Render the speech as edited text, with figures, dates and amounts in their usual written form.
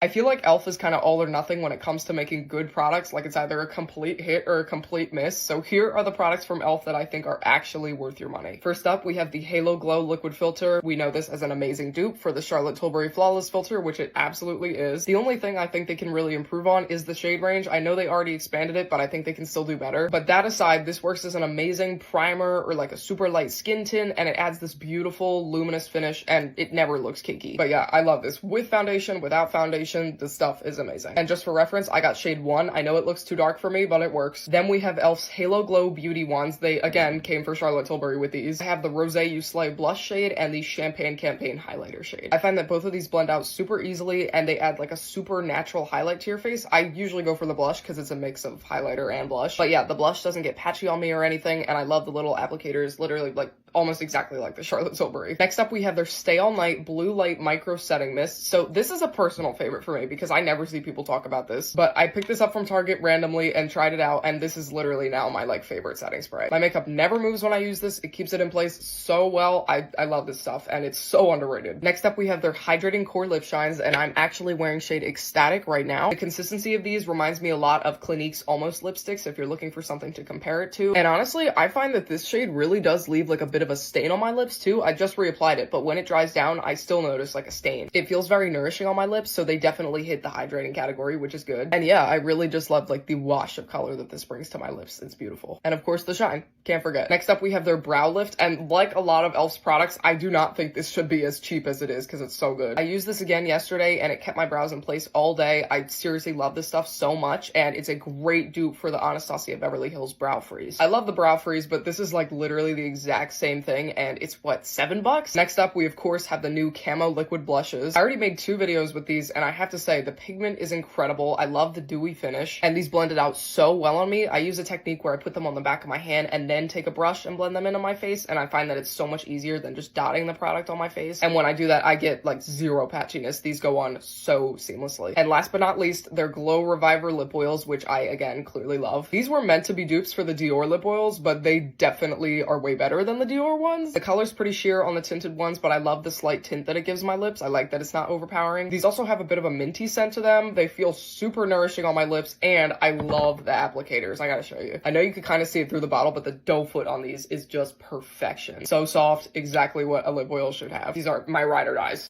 I feel like e.l.f. is kind of all or nothing when it comes to making good products, like it's either a complete hit or a complete miss. So here are the products from e.l.f. that I think are actually worth your money. First up, we have the Halo Glow Liquid Filter. We know this as an amazing dupe for the Charlotte Tilbury Flawless Filter, which it absolutely is. The only thing I think they can really improve on is the shade range. I know they already expanded it, but I think they can still do better. But that aside, this works as an amazing primer or like a super light skin tint, and it adds this beautiful luminous finish, and it never looks cakey. But yeah, I love this. With foundation, without foundation, this stuff is amazing. And just for reference, I got shade 1. I know it looks too dark for me, but it works. Then we have e.l.f.'s Halo Glow Beauty Wands. They, again, came for Charlotte Tilbury with these. I have the Rosé You Slay blush shade and the Champagne Campaign highlighter shade. I find that both of these blend out super easily, and they add like a super natural highlight to your face. I usually go for the blush because it's a mix of highlighter and blush. But yeah, the blush doesn't get patchy on me or anything, and I love the little applicators, literally like almost exactly like the Charlotte Tilbury. Next up, we have their Stay All Night Blue Light Micro Setting Mist. So this is a personal favorite for me because I never see people talk about this, but I picked this up from Target randomly and tried it out, and this is literally now my like favorite setting spray. My makeup never moves when I use this. It keeps it in place so well. I love this stuff, and it's so underrated. Next up, we have their Hydrating Core Lip Shines, and I'm actually wearing shade Ecstatic right now. The consistency of these reminds me a lot of Clinique's Almost lipsticks if you're looking for something to compare it to. And honestly, I find that this shade really does leave like a bit of a stain on my lips too. I just reapplied it, but when it dries down, I still notice like a stain. It feels very nourishing on my lips, so they definitely hit the hydrating category, which is good. And yeah, I really just love like the wash of color that this brings to my lips. It's beautiful. And of course the shine, can't forget. Next up, we have their Brow Lift, and like a lot of e.l.f.'s products, I do not think this should be as cheap as it is because it's so good. I used this again yesterday and it kept my brows in place all day. I seriously love this stuff so much, and it's a great dupe for the Anastasia Beverly Hills Brow Freeze. I love the Brow Freeze, but this is like literally the exact same thing, and it's what, $7? Next up, we of course have the new Camo Liquid Blushes. I already made 2 videos with these, and I have to say the pigment is incredible. I love the dewy finish, and these blended out so well on me. I use a technique where I put them on the back of my hand and then take a brush and blend them into my face, and I find that it's so much easier than just dotting the product on my face. And when I do that, I get like zero patchiness. These go on so seamlessly. And last but not least, their Glow Reviver lip oils, which I again clearly love. These were meant to be dupes for the Dior lip oils, but they definitely are way better than the Dior ones. The color's pretty sheer on the tinted ones, but I love the slight tint that it gives my lips. I like that it's not overpowering. These also have a bit of a minty scent to them. They feel super nourishing on my lips, and I love the applicators. I gotta show you. I know you can kind of see it through the bottle, but the doe foot on these is just perfection. So soft, exactly what a lip oil should have. These are my ride or dies.